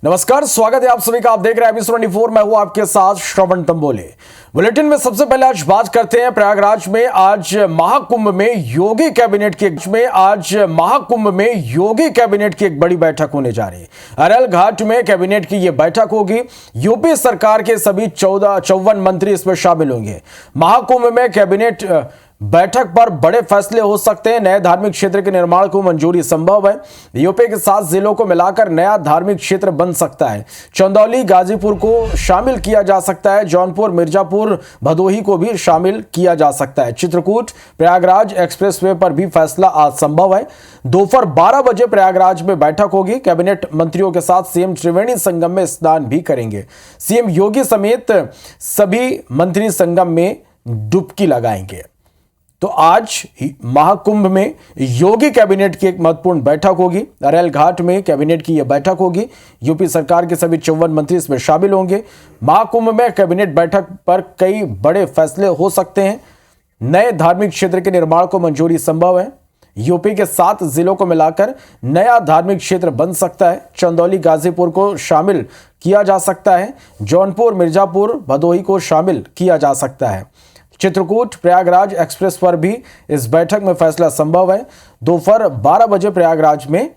नमस्कार, स्वागत है आप सभी का। आप देख रहे हैं एबीसी 24। मैं हूं आपके साथ श्रवण तंबोले। बुलेटिन में सबसे पहले आज बात करते हैं प्रयागराज में आज महाकुंभ में योगी कैबिनेट की एक बड़ी बैठक होने जा रही है। अरल घाट में कैबिनेट की यह बैठक होगी। यूपी सरकार के सभी 54 मंत्री इसमें शामिल होंगे। महाकुंभ में कैबिनेट बैठक पर बड़े फैसले हो सकते हैं। नए धार्मिक क्षेत्र के निर्माण को मंजूरी संभव है। यूपी के 7 जिलों को मिलाकर नया धार्मिक क्षेत्र बन सकता है। चंदौली, गाजीपुर को शामिल किया जा सकता है। जौनपुर, मिर्जापुर, भदोही को भी शामिल किया जा सकता है। चित्रकूट प्रयागराज एक्सप्रेसवे पर भी फैसला आज संभव है। दोपहर 12 बजे प्रयागराज में बैठक होगी। कैबिनेट मंत्रियों के साथ सीएम त्रिवेणी संगम में स्नान भी करेंगे। सीएम योगी समेत सभी मंत्री संगम में डुबकी लगाएंगे। तो आज महाकुंभ में योगी कैबिनेट की एक महत्वपूर्ण बैठक होगी। अरैल घाट में कैबिनेट की यह बैठक होगी। यूपी सरकार के सभी 54 मंत्री इसमें शामिल होंगे। महाकुंभ में कैबिनेट बैठक पर कई बड़े फैसले हो सकते हैं। नए धार्मिक क्षेत्र के निर्माण को मंजूरी संभव है। यूपी के 7 जिलों को मिलाकर नया धार्मिक क्षेत्र बन सकता है। चंदौली, गाजीपुर को शामिल किया जा सकता है। जौनपुर, मिर्जापुर, भदोही को शामिल किया जा सकता है। चित्रकूट प्रयागराज एक्सप्रेस पर भी इस बैठक में फैसला संभव है। दोपहर 12 बजे प्रयागराज में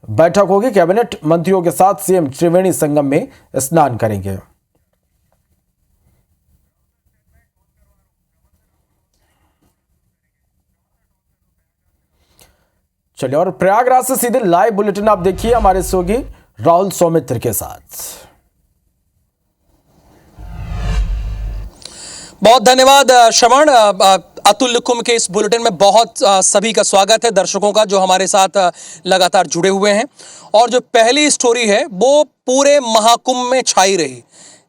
बैठक होगी। कैबिनेट मंत्रियों के साथ सीएम त्रिवेणी संगम में स्नान करेंगे। चलिए, और प्रयागराज से सीधे लाइव बुलेटिन आप देखिए हमारे सहयोगी राहुल सौमित्र के साथ। बहुत धन्यवाद श्रवण। अतुल्य कुंभ के इस बुलेटिन में बहुत सभी का स्वागत है, दर्शकों का जो हमारे साथ लगातार जुड़े हुए हैं। और जो पहली स्टोरी है वो पूरे महाकुंभ में छाई रही।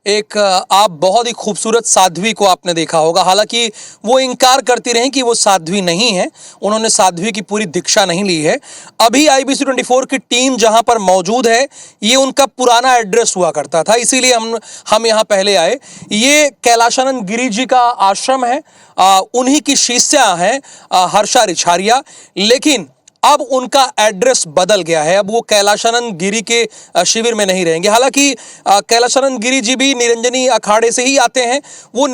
एक आप बहुत ही खूबसूरत साध्वी को आपने देखा होगा। हालांकि वो इनकार करती रही कि वो साध्वी नहीं है, उन्होंने साध्वी की पूरी दीक्षा नहीं ली है। अभी IBC 24 की टीम जहां पर मौजूद है, ये उनका पुराना एड्रेस हुआ करता था, इसीलिए हम यहाँ पहले आए। ये कैलाशानंद गिरी जी का आश्रम है, उन्हीं की शिष्या हैं हर्षा रिछारिया। लेकिन अब उनका एड्रेस बदल गया है। अब वो कैलाशानंद गिरी के शिविर में नहीं रहेंगे। हालांकि कैलाशानंद गिरी जी भी निरंजनी अखाड़े से ही आते हैं। वो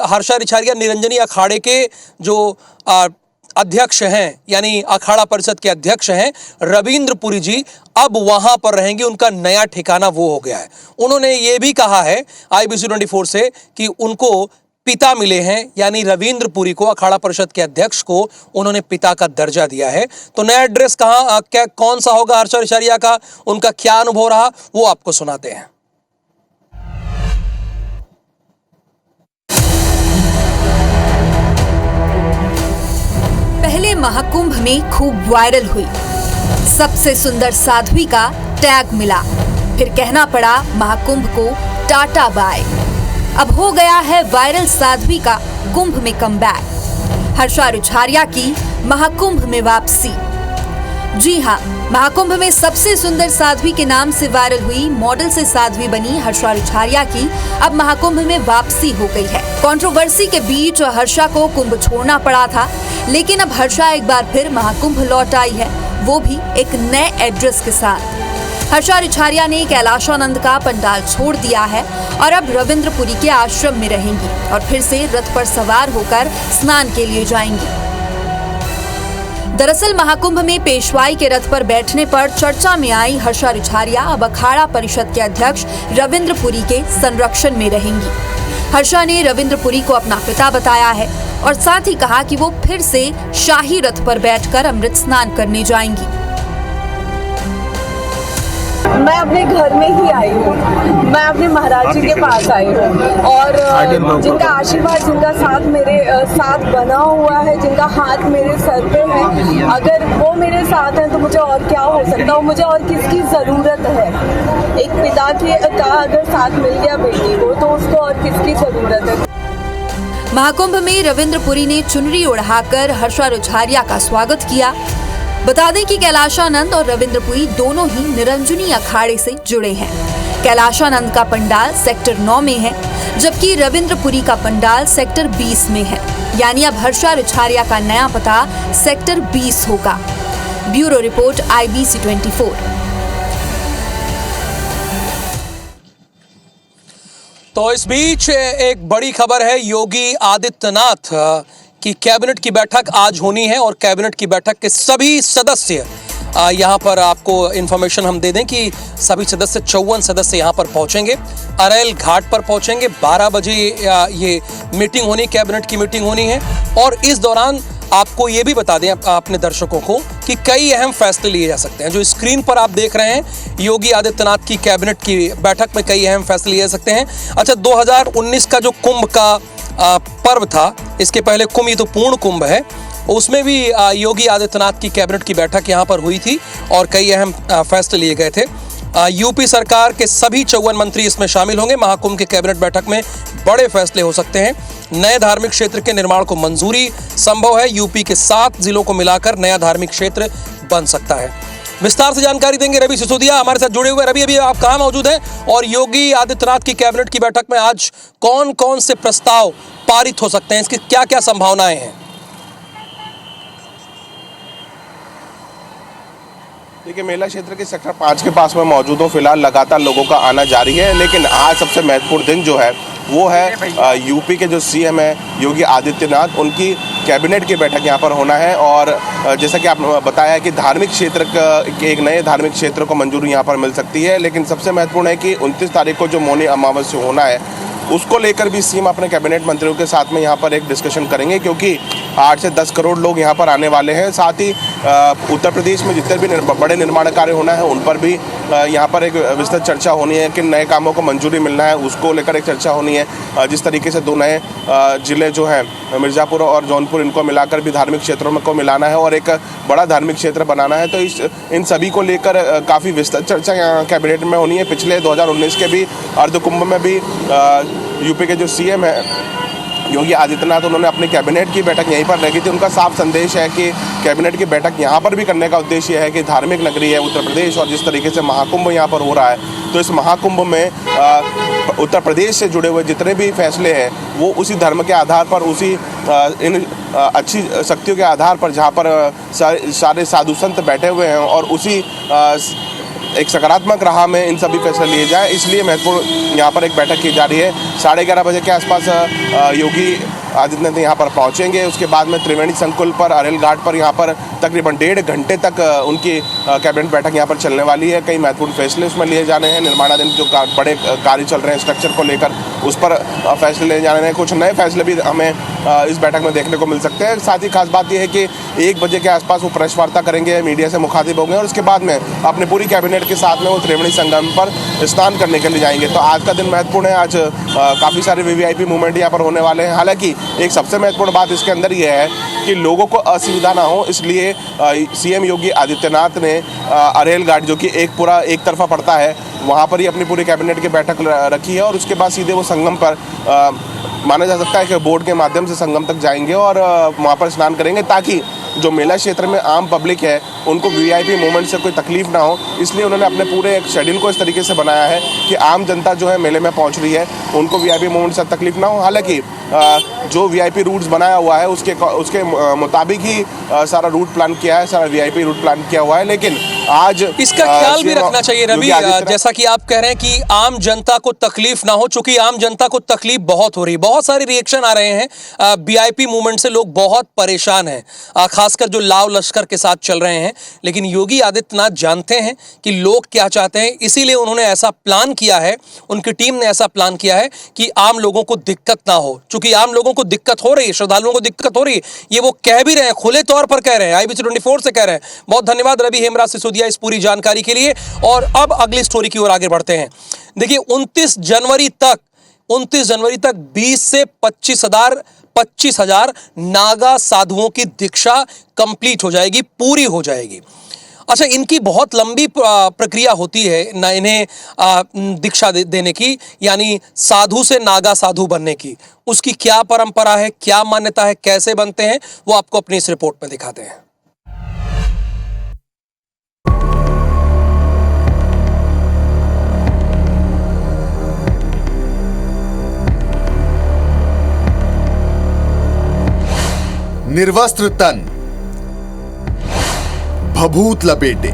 हर्षा रिछारिया निरंजनी अखाड़े के जो अध्यक्ष हैं, यानी अखाड़ा परिषद के अध्यक्ष हैं रविंद्रपुरी जी, अब वहां पर रहेंगे। उनका नया ठिकाना वो हो गया है। उन्होंने ये भी कहा है IBC 24 से कि उनको पिता मिले हैं, यानी रविंद्रपुरी को, अखाड़ा परिषद के अध्यक्ष को उन्होंने पिता का दर्जा दिया है। तो नया एड्रेस कहां, क्या, कौन सा होगा हर्षा रिछारिया का, उनका क्या अनुभव रहा, वो आपको सुनाते हैं। पहले महाकुंभ में खूब वायरल हुई, सबसे सुंदर साध्वी का टैग मिला। फिर कहना पड़ा महाकुंभ को टाटा बाय। अब हो गया है वायरल साध्वी का कुंभ में कमबैक। हर्षा रिछारिया की महाकुंभ में वापसी। जी हां, महाकुंभ में सबसे सुंदर साध्वी के नाम से वायरल हुई मॉडल से साध्वी बनी हर्षा रिछारिया की अब महाकुंभ में वापसी हो गई है। कंट्रोवर्सी के बीच हर्षा को कुंभ छोड़ना पड़ा था, लेकिन अब हर्षा एक बार फिर महाकुंभ लौट आई है, वो भी एक नए एड्रेस के साथ। हर्षा रिछारिया ने कैलाशानंद का पंडाल छोड़ दिया है और अब रविंद्रपुरी के आश्रम में रहेंगी और फिर से रथ पर सवार होकर स्नान के लिए जाएंगी। दरअसल महाकुंभ में पेशवाई के रथ पर बैठने पर चर्चा में आई हर्षा रिछारिया अब अखाड़ा परिषद के अध्यक्ष रविंद्रपुरी के संरक्षण में रहेंगी। हर्षा ने रविंद्रपुरी को अपना पिता बताया है और साथ ही कहा कि वो फिर से शाही रथ पर बैठकर अमृत स्नान करने जाएंगी। मैं अपने घर में ही आई हूँ, मैं अपने महाराज जी के पास आई हूँ और जिनका आशीर्वाद, जिनका साथ मेरे साथ बना हुआ है, जिनका हाथ मेरे सर पे है, अगर वो मेरे साथ हैं तो मुझे और क्या हो सकता है, मुझे और किसकी ज़रूरत है। एक पिता का अगर साथ मिल गया बेटी को तो उसको और किसकी ज़रूरत है। महाकुंभ में रविंद्रपुरी ने चुनरी ओढ़ाकर हर्षा रिछारिया का स्वागत किया। बता दें कि कैलाशानंद और रविंद्रपुरी दोनों ही निरंजनी अखाड़े से जुड़े हैं। कैलाशानंद का पंडाल सेक्टर 9 में है, जबकि रविंद्रपुरी का पंडाल सेक्टर 20 में है। यानी अब हर्षा रिछारिया का नया पता सेक्टर 20 होगा। Bureau report IBC 24। तो इस बीच एक बड़ी खबर है, योगी आदित्यनाथ की कैबिनेट की बैठक आज होनी है और कैबिनेट की बैठक के सभी सदस्य यहाँ पर आपको इन्फॉर्मेशन हम दे दें कि सभी सदस्य 54 सदस्य यहाँ पर पहुँचेंगे, अरेल घाट पर पहुँचेंगे। 12 बजे ये मीटिंग होनी, कैबिनेट की मीटिंग होनी है और इस दौरान आपको ये भी बता दें अपने दर्शकों को कि कई अहम फैसले लिए जा सकते हैं। जो स्क्रीन पर आप देख रहे हैं, योगी आदित्यनाथ की कैबिनेट की बैठक में कई अहम फैसले लिए जा सकते हैं। अच्छा, 2019 का जो कुंभ का पर्व था, इसके पहले कुंभ, ये तो पूर्ण कुंभ है, उसमें भी योगी आदित्यनाथ की कैबिनेट की बैठक यहाँ पर हुई थी और कई अहम फैसले लिए गए थे। यूपी सरकार के सभी 54 मंत्री इसमें शामिल होंगे। महाकुंभ के कैबिनेट बैठक में बड़े फैसले हो सकते हैं। नए धार्मिक क्षेत्र के निर्माण को मंजूरी संभव है। यूपी के 7 जिलों को मिलाकर नया धार्मिक क्षेत्र बन सकता है। विस्तार से जानकारी देंगे रवि सिसोदिया हमारे साथ जुड़े हुए। रवि, अभी आप कहाँ मौजूद हैं और योगी आदित्यनाथ की कैबिनेट की बैठक में आज कौन कौन से प्रस्ताव पारित हो सकते हैं, इसकी क्या क्या संभावनाएं हैं? देखिए, मेला क्षेत्र के सेक्टर 5 के पास में मौजूद हूँ। फिलहाल लगातार लोगों का आना जारी है, लेकिन आज सबसे महत्वपूर्ण दिन जो है वो है यूपी के जो सीएम है योगी आदित्यनाथ, उनकी कैबिनेट की बैठक यहाँ पर होना है। और जैसा कि आपने बताया कि धार्मिक क्षेत्र का एक नए धार्मिक क्षेत्र को मंजूरी यहाँ पर मिल सकती है, लेकिन सबसे महत्वपूर्ण है कि 29 तारीख को जो मौनी अमावस्या होना है उसको लेकर भी सीएम अपने कैबिनेट मंत्रियों के साथ में यहाँ पर एक डिस्कशन करेंगे, क्योंकि 8 से 10 करोड़ लोग यहाँ पर आने वाले हैं। साथ ही उत्तर प्रदेश में जितने भी बड़े निर्माण कार्य होना है उन पर भी यहाँ पर एक विस्तृत चर्चा होनी है कि नए कामों को मंजूरी मिलना है, उसको लेकर एक चर्चा होनी है। जिस तरीके से 2 नए जिले जो हैं मिर्ज़ापुर और जौनपुर, इनको मिलाकर भी धार्मिक क्षेत्रों में को मिलाना है और एक बड़ा धार्मिक क्षेत्र बनाना है, तो इन सभी को लेकर काफ़ी विस्तृत चर्चा यहाँ कैबिनेट में होनी है। पिछले 2019 के भी अर्धकुंभ में भी यूपी के जो सीएम है योगी आदित्यनाथ, उन्होंने अपनी कैबिनेट की बैठक यहीं पर रखी थी। उनका साफ संदेश है कि कैबिनेट की बैठक यहाँ पर भी करने का उद्देश्य है कि धार्मिक नगरी है उत्तर प्रदेश और जिस तरीके से महाकुंभ यहाँ पर हो रहा है, तो इस महाकुंभ में उत्तर प्रदेश से जुड़े हुए जितने भी फैसले हैं वो उसी धर्म के आधार पर, उसी इन अच्छी शक्तियों के आधार पर, जहाँ पर सारे साधु संत बैठे हुए हैं और उसी एक सकारात्मक राह में इन सभी फैसले लिए जाए, इसलिए महत्वपूर्ण यहाँ पर एक बैठक की जा रही है। 11:30 बजे के आसपास योगी आदित्यनाथ यहाँ पर पहुँचेंगे। उसके बाद में त्रिवेणी संकुल पर, अरेल घाट पर यहाँ पर तकरीबन 1.5 घंटे तक उनकी कैबिनेट बैठक यहाँ पर चलने वाली है। कई महत्वपूर्ण फैसले उसमें लिए जाने हैं। निर्माणाधीन जो बड़े कार्य चल रहे हैं स्ट्रक्चर को लेकर, उस पर फैसले लिए जाने हैं। कुछ नए फैसले भी हमें इस बैठक में देखने को मिल सकते हैं। साथ ही खास बात यह है कि 1 बजे के आसपास वो प्रेस वार्ता करेंगे, मीडिया से मुखातिब होंगे और उसके बाद में अपने पूरी कैबिनेट के साथ में वो त्रिवेणी संगम पर स्नान करने के लिए जाएंगे। तो आज का दिन महत्वपूर्ण है। आज काफ़ी सारे वीवीआईपी मूवमेंट यहाँ पर होने वाले हैं। हालांकि एक सबसे महत्वपूर्ण बात इसके अंदर यह है कि लोगों को असुविधा ना हो, इसलिए सीएम योगी आदित्यनाथ ने अरेल घाट, जो कि एक तरफा पड़ता है, वहाँ पर ही अपनी पूरी कैबिनेट की बैठक रखी है और उसके बाद सीधे वो संगम पर माना जा सकता है कि बोट के माध्यम से संगम तक जाएंगे और वहाँ पर स्नान करेंगे, ताकि जो मेला क्षेत्र में आम पब्लिक है उनको वीआईपी मूवमेंट से कोई तकलीफ ना हो। इसलिए उन्होंने अपने पूरे एक शेड्यूल को इस तरीके से बनाया है कि आम जनता जो है मेले में पहुंच रही है उनको वीआईपी मूवमेंट से तकलीफ ना हो। हालांकि जो वीआईपी रूट्स बनाया हुआ है उसके मुताबिक ही सारा रूट प्लान किया है, सारा वीआईपी रूट प्लान किया हुआ है। लेकिन आज इसका ख्याल भी रखना चाहिए रवि, जैसा कि आप कह रहे हैं कि आम जनता को तकलीफ ना हो, चूंकि आम जनता को तकलीफ बहुत हो रही है। बहुत सारे रिएक्शन आ रहे हैं वीआईपी मूवमेंट से, लोग बहुत परेशान हैं, खासकर जो लाव लश्कर के साथ चल रहे हैं। लेकिन योगी आदित्यनाथ जानते हैं कि लोग क्या चाहते हैं, इसीलिए उन्होंने ऐसा प्लान किया है, उनकी टीम ने ऐसा प्लान किया है कि आम लोगों को दिक्कत ना हो। चूंकि आम लोगों को दिक्कत हो रही है, श्रद्धालुओं को दिक्कत हो रही है, ये वो कह भी रहे हैं, खुले तौर पर कह रहे हैं, IBC 24 से कह रहे हैं। बहुत धन्यवाद रवि हेमराज सिसोदिया इस पूरी जानकारी के लिए। और अब अगली स्टोरी की ओर आगे बढ़ते हैं। देखिए, 29 जनवरी तक 20 से 25,000 नागा साधुओं की दीक्षा कंप्लीट हो जाएगी, पूरी हो जाएगी। अच्छा, इनकी बहुत लंबी प्रक्रिया होती है ना इन्हें दीक्षा देने की, यानी साधु से नागा साधु बनने की। उसकी क्या परंपरा है, क्या मान्यता है, कैसे बनते हैं, वो आपको अपनी इस रिपोर्ट में दिखाते हैं। निर्वस्त्र तन, भभूत लपेटे,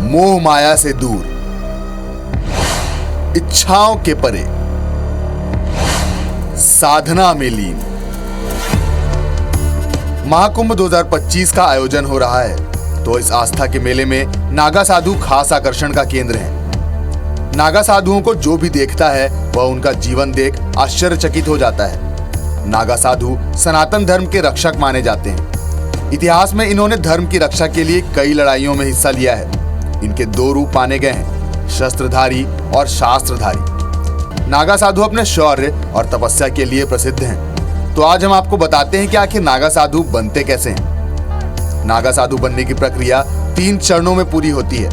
मोह माया से दूर, इच्छाओं के परे, साधना में लीन। महाकुंभ 2025 का आयोजन हो रहा है, तो इस आस्था के मेले में नागा साधु खास आकर्षण का केंद्र हैं। नागा साधुओं को जो भी देखता है वह उनका जीवन देख आश्चर्यचकित हो जाता है। नागा साधु सनातन धर्म के रक्षक माने जाते हैं। इतिहास में इन्होंने धर्म की रक्षा के लिए कई लड़ाइयों में हिस्सा लिया है। इनके दो रूप माने गए हैं, शस्त्रधारी और शास्त्रधारी। नागा साधु अपने शौर्य और तपस्या के लिए प्रसिद्ध हैं। तो आज हम आपको बताते हैं कि आखिर नागा साधु बनते कैसे हैं। नागा साधु बनने की प्रक्रिया 3 चरणों में पूरी होती है।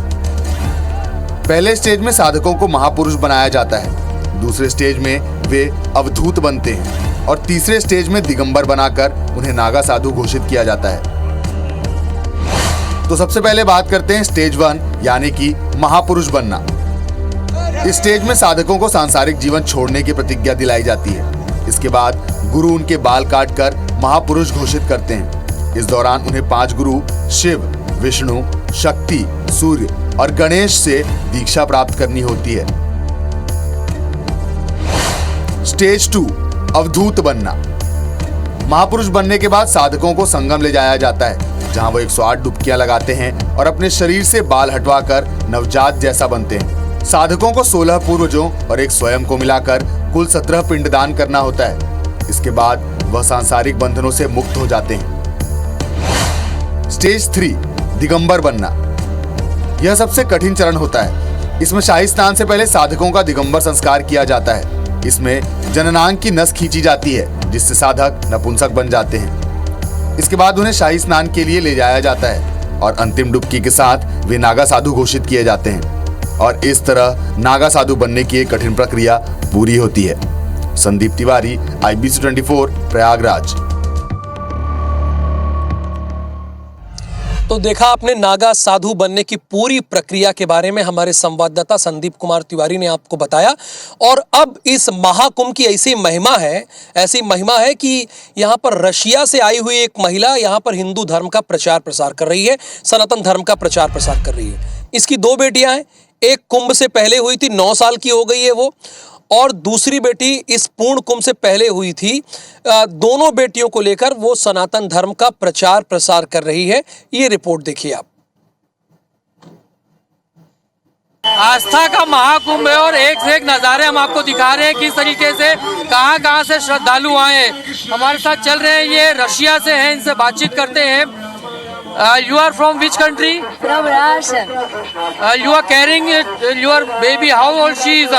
पहले स्टेज में साधकों को महापुरुष बनाया जाता है, दूसरे स्टेज में वे अवधूत बनते हैं और तीसरे स्टेज में दिगंबर बनाकर उन्हें नागा साधु घोषित किया जाता है। तो सबसे पहले बात करते हैं स्टेज 1 यानी कि महापुरुष बनना। इस स्टेज में साधकों को सांसारिक जीवन छोड़ने की प्रतिज्ञा दिलाई जाती है। इसके बाद गुरु उनके बाल काटकर महापुरुष घोषित करते हैं। इस दौरान उन्हें 5 गुरु शिव, विष्णु, शक्ति, सूर्य और गणेश से दीक्षा प्राप्त करनी होती है। स्टेज 2 अवधूत बनना। महापुरुष बनने के बाद साधकों को संगम ले जाया जाता है, जहां वो 108 डुबकियां लगाते हैं और अपने शरीर से बाल हटवाकर नवजात जैसा बनते हैं। साधकों को 16 पूर्वजों और एक स्वयं को मिलाकर कुल 17 पिंडदान करना होता है। इसके बाद वह सांसारिक बंधनों से मुक्त हो जाते हैं। स्टेज 3 दिगंबर बनना। यह सबसे कठिन चरण होता है। इसमें शाही स्नान से पहले साधकों का दिगंबर संस्कार किया जाता है। इसमें जननांग की नस खींची जाती है, जिससे साधक नपुंसक बन जाते हैं। इसके बाद उन्हें शाही स्नान के लिए ले जाया जाता है और अंतिम डुबकी के साथ वे नागा साधु घोषित किए जाते हैं। और इस तरह नागा साधु बनने की एक कठिन प्रक्रिया पूरी होती है। संदीप तिवारी, IBC 24, प्रयागराज। तो देखा आपने नागा साधु बनने की पूरी प्रक्रिया के बारे में हमारे संवाददाता संदीप कुमार तिवारी ने आपको बताया। और अब इस महाकुंभ की ऐसी महिमा है कि यहाँ पर रशिया से आई हुई एक महिला यहाँ पर हिंदू धर्म का प्रचार प्रसार कर रही है, सनातन धर्म का प्रचार प्रसार कर रही है। इसकी 2 बेटियां हैं, एक कुंभ से पहले हुई थी, 9 साल की हो गई है वो, और दूसरी बेटी इस पूर्ण कुंभ से पहले हुई थी। दोनों बेटियों को लेकर वो सनातन धर्म का प्रचार प्रसार कर रही है। ये रिपोर्ट देखिए आप। आस्था का महाकुंभ है और एक से एक नज़ारे हम आपको दिखा रहे हैं किस तरीके से कहां से श्रद्धालु आए हमारे साथ चल रहे हैं। ये रशिया से हैं, इनसे बातचीत करते हैं। You are from which country? From Russia. You are carrying your baby. How old she is?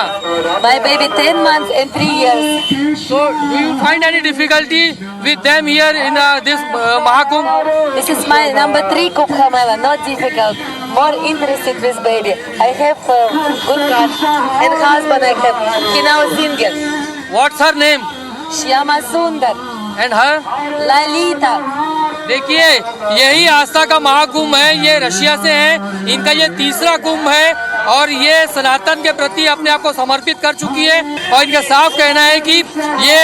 My baby 10 months and 3 years. So, do you find any difficulty with them here in this Mahakumbh? This is my number 3 Kumbh Mela. Not difficult. More interested with baby. I have good car and husband I have. He now single. What's her name? Shyama Sundar. And her? Lalita. देखिए यही आस्था का महाकुंभ है। ये Russia से है, इनका ये तीसरा कुंभ है और ये सनातन के प्रति अपने आप को समर्पित कर चुकी है। और इनका साफ कहना है कि ये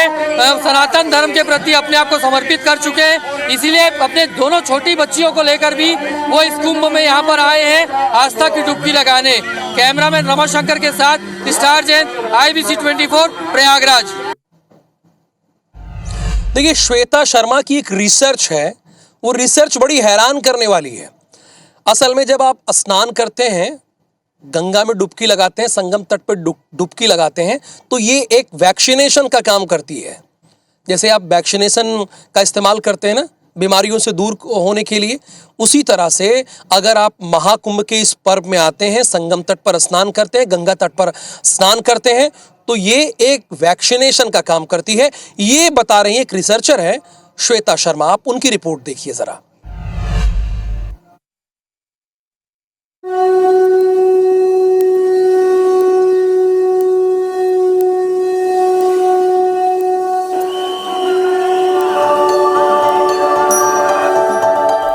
सनातन धर्म के प्रति अपने आप को समर्पित कर चुके हैं, इसीलिए अपने दोनों छोटी बच्चियों को लेकर भी वो इस कुंभ में यहाँ पर आए हैं आस्था की डुबकी लगाने। कैमरामैन रमाशंकर के साथ स्टार जैन, IBC 24, प्रयागराज। देखिए श्वेता शर्मा की एक रिसर्च है, वो रिसर्च बड़ी हैरान करने वाली है। असल में जब आप स्नान करते हैं, गंगा में डुबकी लगाते हैं, संगम तट पर डुबकी लगाते हैं, तो ये एक वैक्सीनेशन का काम करती है। जैसे आप वैक्सीनेशन का इस्तेमाल करते हैं ना बीमारियों से दूर होने के लिए, उसी तरह से अगर आप महाकुंभ के इस पर्व में आते हैं, संगम तट पर स्नान करते हैं, गंगा तट पर स्नान करते हैं, तो ये एक वैक्सीनेशन का काम करती है। ये बता रही है, एक रिसर्चर है श्वेता शर्मा। आप उनकी रिपोर्ट देखिए जरा।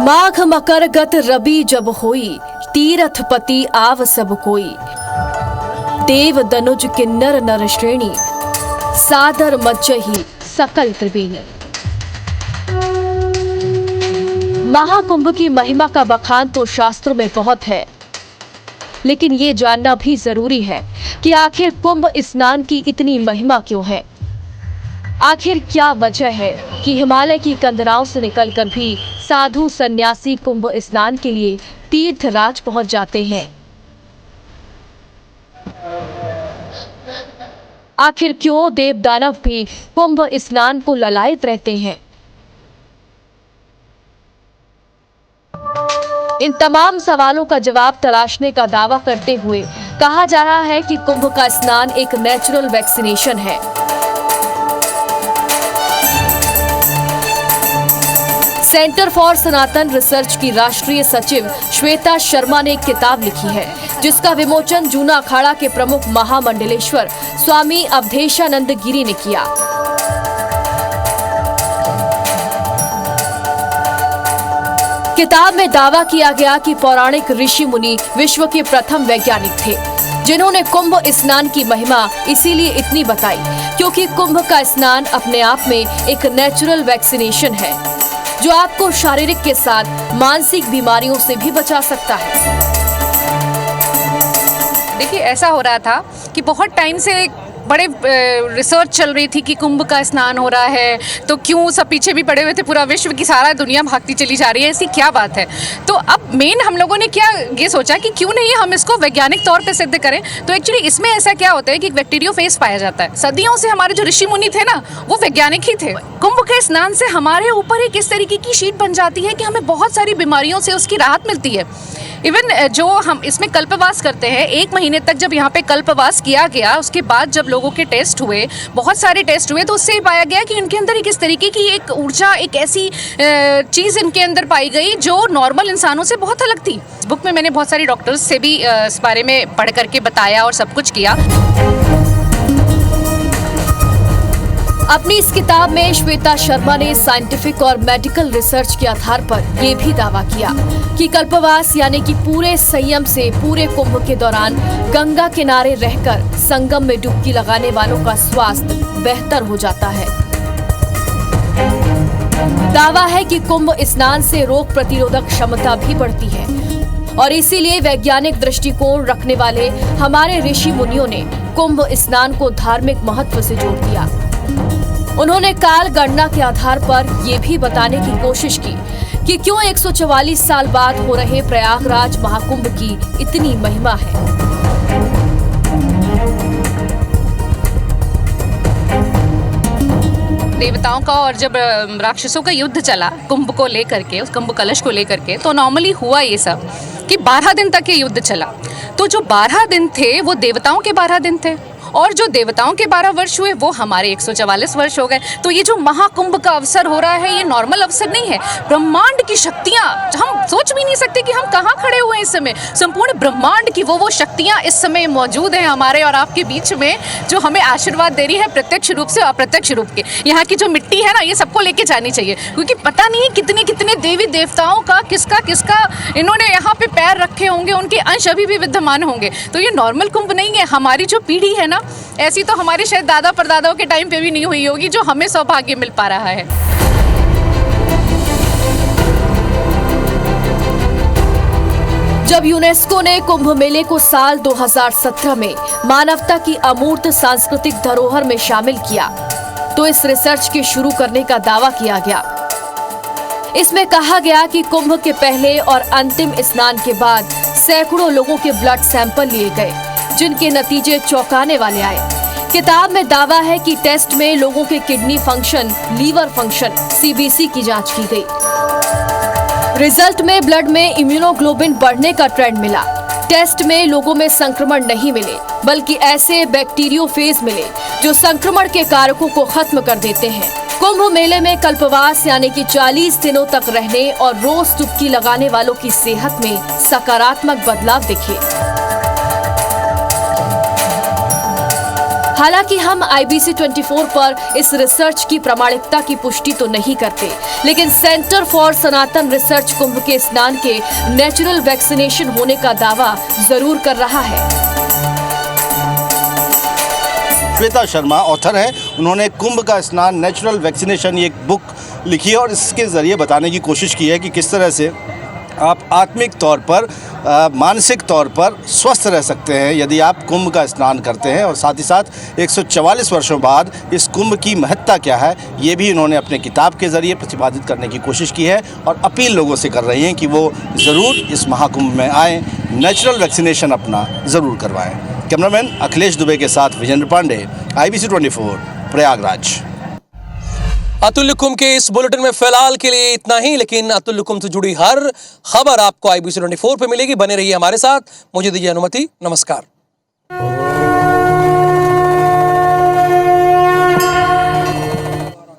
माघ मकर गत रबी जब होई, तीरथ पति आव सब कोई। देव दनुज किन्नर नर श्रेणी, सादर मज्जहि सकल त्रिवेणी। महाकुंभ की महिमा का बखान तो शास्त्रों में बहुत है, लेकिन ये जानना भी जरूरी है कि आखिर कुंभ स्नान की इतनी महिमा क्यों है। आखिर क्या वजह है कि हिमालय की कंदराओं से निकलकर भी साधु सन्यासी कुंभ स्नान के लिए तीर्थराज पहुंच जाते हैं। आखिर क्यों देव दानव भी कुंभ स्नान को ललायत रहते हैं। इन तमाम सवालों का जवाब तलाशने का दावा करते हुए कहा जा रहा है कि कुंभ का स्नान एक नेचुरल वैक्सीनेशन है। सेंटर फॉर सनातन रिसर्च की राष्ट्रीय सचिव श्वेता शर्मा ने एक किताब लिखी है, जिसका विमोचन जूना अखाड़ा के प्रमुख महामंडलेश्वर स्वामी अवधेशानंद गिरी ने किया। किताब में दावा किया गया कि पौराणिक ऋषि मुनि विश्व के प्रथम वैज्ञानिक थे, जिन्होंने कुंभ स्नान की महिमा इसीलिए इतनी बताई क्योंकि कुंभ का स्नान अपने आप में एक नेचुरल वैक्सीनेशन है, जो आपको शारीरिक के साथ मानसिक बीमारियों से भी बचा सकता है। देखिए, ऐसा हो रहा था कि बहुत टाइम से बड़े रिसर्च चल रही थी कि कुंभ का स्नान हो रहा है तो क्यों सब पीछे भी पड़े हुए थे, पूरा विश्व की सारा दुनिया भागती चली जा रही है, ऐसी क्या बात है। तो अब मेन हम लोगों ने क्या ये सोचा कि क्यों नहीं हम इसको वैज्ञानिक तौर पे सिद्ध करें। तो एक्चुअली इसमें ऐसा क्या होता है कि एक बैक्टीरियोफेज पाया जाता है। सदियों से हमारे जो ऋषि मुनि थे ना, वो वैज्ञानिक ही थे। कुंभ के स्नान से हमारे ऊपर एक इस तरीके की शीट बन जाती है कि हमें बहुत सारी बीमारियों से उसकी राहत मिलती है। इवन जो हम इसमें कल्पवास करते हैं, 1 महीने तक जब यहाँ पे कल्पवास किया गया, उसके बाद जब लोगों के टेस्ट हुए, बहुत सारे टेस्ट हुए, तो उससे ही पाया गया कि इनके अंदर एक इस तरीके की एक ऊर्जा, एक ऐसी चीज़ इनके अंदर पाई गई जो नॉर्मल इंसानों से बहुत अलग थी। बुक में मैंने बहुत सारी डॉक्टर्स से भी इस बारे में पढ़ करके बताया और सब कुछ किया। अपनी इस किताब में श्वेता शर्मा ने साइंटिफिक और मेडिकल रिसर्च के आधार पर ये भी दावा किया कि कल्पवास यानी कि पूरे संयम से पूरे कुंभ के दौरान गंगा किनारे रहकर संगम में डुबकी लगाने वालों का स्वास्थ्य बेहतर हो जाता है। दावा है कि कुंभ स्नान से रोग प्रतिरोधक क्षमता भी बढ़ती है और इसीलिए वैज्ञानिक दृष्टिकोण रखने वाले हमारे ऋषि मुनियों ने कुंभ स्नान को धार्मिक महत्व से जोड़ दिया। उन्होंने काल गणना के आधार पर ये भी बताने की कोशिश की कि क्यों 144 साल बाद हो रहे प्रयागराज महाकुंभ की इतनी महिमा है। देवताओं का और जब राक्षसों का युद्ध चला कुंभ को लेकर के, उस कुंभ कलश को लेकर के, तो नॉर्मली हुआ ये सब कि 12 दिन तक ये युद्ध चला। तो जो 12 दिन थे वो देवताओं के 12 दिन थे और जो देवताओं के 12 वर्ष हुए वो हमारे 144 वर्ष हो गए। तो ये जो महाकुंभ का अवसर हो रहा है, ये नॉर्मल अवसर नहीं है। ब्रह्मांड की शक्तियां हम सोच भी नहीं सकते कि हम कहाँ खड़े हुए हैं इस समय। संपूर्ण ब्रह्मांड की वो शक्तियां इस समय मौजूद हैं हमारे और आपके बीच में, जो हमें आशीर्वाद दे रही है प्रत्यक्ष रूप से अप्रत्यक्ष रूप के। यहाँ की जो मिट्टी है ना, ये सबको लेके जानी चाहिए, क्योंकि पता नहीं कितने कितने देवी देवताओं का किसका किसका इन्होंने यहाँ पे पैर रखे होंगे, उनके अंश अभी भी विद्यमान होंगे। तो ये नॉर्मल कुंभ नहीं है। हमारी जो पीढ़ी है ना, ऐसी तो हमारे शायद दादा परदादाओं के टाइम पे भी नहीं हुई होगी, जो हमें सौभाग्य मिल पा रहा है। जब यूनेस्को ने कुंभ मेले को साल 2017 में मानवता की अमूर्त सांस्कृतिक धरोहर में शामिल किया, तो इस रिसर्च के शुरू करने का दावा किया गया। इसमें कहा गया कि कुंभ के पहले और अंतिम स्नान के बाद सैकड़ों लोगों के ब्लड सैंपल लिए गए, जिनके नतीजे चौंकाने वाले आए। किताब में दावा है कि टेस्ट में लोगों के kidney function, liver function, CBC की जांच की गई। रिजल्ट में ब्लड में इम्यूनोग्लोबिन बढ़ने का ट्रेंड मिला। टेस्ट में लोगों में संक्रमण नहीं मिले, बल्कि ऐसे बैक्टीरियोफेज मिले जो संक्रमण के कारकों को खत्म कर देते हैं। कुंभ मेले में कल्पवास यानी कि 40 दिनों तक रहने और रोज डुबकी लगाने वालों की सेहत में सकारात्मक बदलाव दिखे। हालांकि हम IBC 24 पर इस रिसर्च की प्रामाणिकता की पुष्टि तो नहीं करते, लेकिन सेंटर फॉर सनातन रिसर्च कुंभ के स्नान के नेचुरल वैक्सीनेशन होने का दावा जरूर कर रहा है। श्वेता शर्मा ऑथर है। उन्होंने कुंभ का स्नान नेचुरल वैक्सीनेशन ये एक बुक लिखी है और इसके ज़रिए बताने की कोशिश की है कि किस तरह से आप आत्मिक तौर पर मानसिक तौर पर स्वस्थ रह सकते हैं यदि आप कुंभ का स्नान करते हैं। और साथ ही साथ 144 वर्षों बाद इस कुंभ की महत्ता क्या है ये भी इन्होंने अपने किताब के ज़रिए प्रतिपादित करने की कोशिश की है और अपील लोगों से कर रही हैं कि वो ज़रूर इस महाकुंभ में आएँ, नेचुरल वैक्सीनेशन अपना ज़रूर करवाएँ। कैमरामैन अखिलेश दुबे के साथ विजेंद्र पांडे, IBC 24, प्रयागराज। अतुल्य कुंभ के इस बुलेटिन में फिलहाल के लिए इतना ही, लेकिन अतुल्य कुंभ से जुड़ी हर खबर आपको IBC 24 पे मिलेगी। बने रहिए हमारे साथ। मुझे दीजिए अनुमति। नमस्कार।